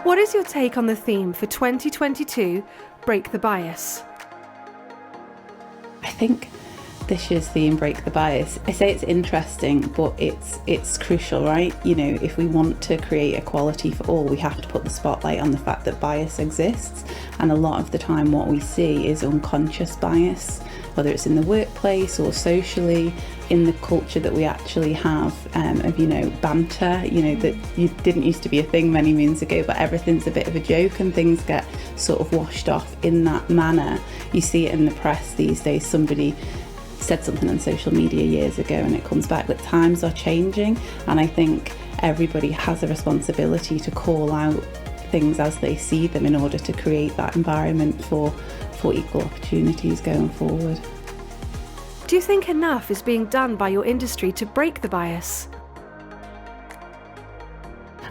What is your take on the theme for 2022, Break the Bias? I think this year's theme, Break the Bias, I say it's interesting, but it's crucial, right? You know, if we want to create equality for all, we have to put the spotlight on the fact that bias exists. And a lot of the time what we see is unconscious bias, whether it's in the workplace or socially, in the culture that we actually have of, you know, banter, you know, that didn't used to be a thing many moons ago, but everything's a bit of a joke and things get sort of washed off in that manner. You see it in the press these days. Somebody said something on social media years ago and it comes back, but times are changing, and I think everybody has a responsibility to call out things as they see them in order to create that environment for equal opportunities going forward. Do you think enough is being done by your industry to break the bias?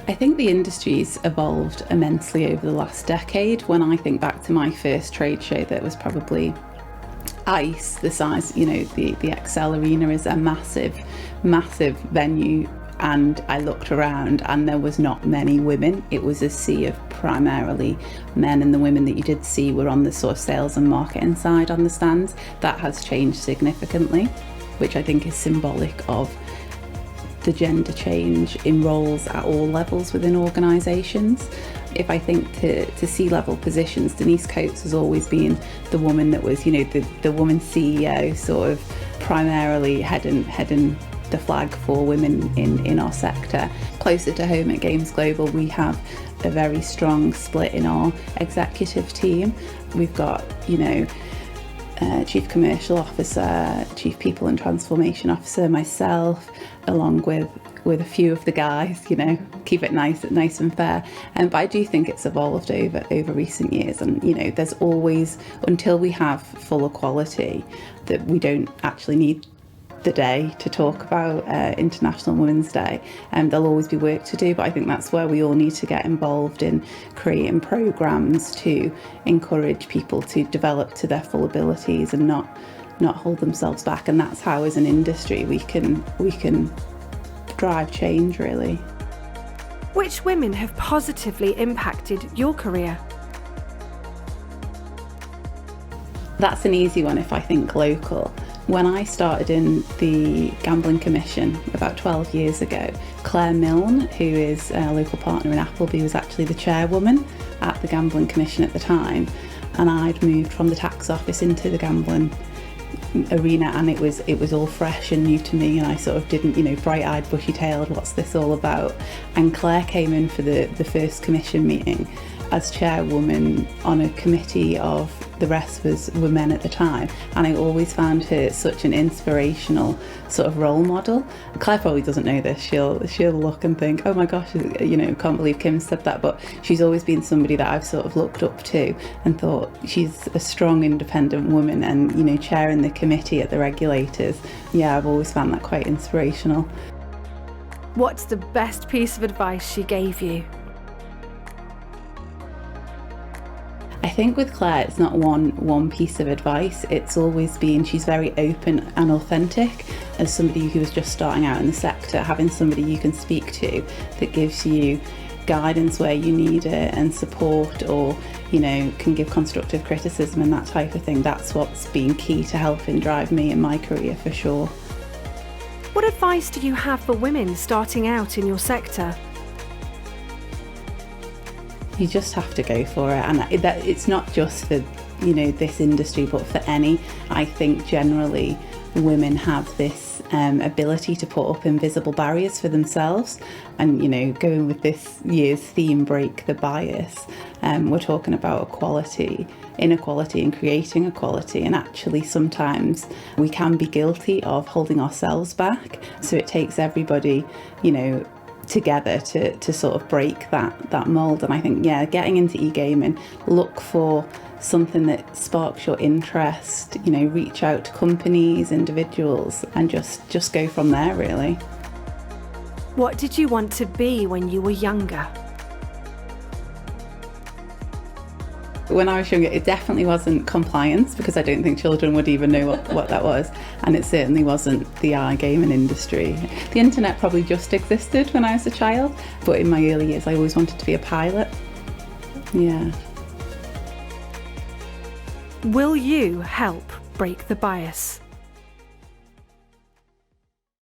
I think the industry's evolved immensely over the last decade. When I think back to my first trade show, that was probably ICE, the size, you know, the Excel Arena is a massive venue, and I looked around and there was not many women. It was a sea of primarily men, and the women that you did see were on the sort of sales and marketing side on the stands. That has changed significantly, which I think is symbolic of the gender change in roles at all levels within organisations. If I think to C-level positions, Denise Coates has always been the woman that was, you know, the woman CEO, sort of primarily heading the flag for women in our sector. Closer to home at Games Global, we have a very strong split in our executive team. We've got, you know, Chief Commercial Officer, Chief People and Transformation Officer, myself, along with a few of the guys, you know, keep it nice and fair. But I do think it's evolved over recent years, and, you know, there's always, until we have full equality, that we don't actually need the day to talk about International Women's Day, and there'll always be work to do, but I think that's where we all need to get involved in creating programmes to encourage people to develop to their full abilities and not hold themselves back. And that's how, as an industry, we can drive change, really. Which women have positively impacted your career? That's an easy one if I think local. When I started in the Gambling Commission about 12 years ago, Claire Milne, who is a local partner in Appleby, was actually the chairwoman at the Gambling Commission at the time, and I'd moved from the tax office into the gambling arena, and it was all fresh and new to me, and I sort of didn't, you know, bright-eyed, bushy-tailed, what's this all about? And Claire came in for the first commission meeting as chairwoman on a committee of, the rest were men at the time, and I always found her such an inspirational sort of role model. Claire probably doesn't know this. She'll look and think, oh my gosh, you know, can't believe Kim said that, but she's always been somebody that I've sort of looked up to and thought she's a strong, independent woman, and, you know, chairing the committee at the regulators. Yeah, I've always found that quite inspirational. What's the best piece of advice she gave you? I think with Claire, it's not one piece of advice. It's always been, she's very open and authentic. As somebody who was just starting out in the sector, having somebody you can speak to that gives you guidance where you need it and support, or, you know, can give constructive criticism and that type of thing, that's what's been key to helping drive me in my career, for sure. What advice do you have for women starting out in your sector? You just have to go for it, and that it's not just for, you know, this industry, but for any. I think generally women have this ability to put up invisible barriers for themselves, and, you know, going with this year's theme, Break the Bias, we're talking about equality, inequality, and creating equality, and actually sometimes we can be guilty of holding ourselves back, so it takes everybody, you know, together to sort of break that mould. And I think, yeah, getting into e-gaming, look for something that sparks your interest, you know, reach out to companies, individuals, and just go from there, really. What did you want to be when you were younger? When I was younger, it definitely wasn't compliance, because I don't think children would even know what that was, and it certainly wasn't the iGaming industry. The internet probably just existed when I was a child, but in my early years I always wanted to be a pilot. Yeah. Will you help break the bias?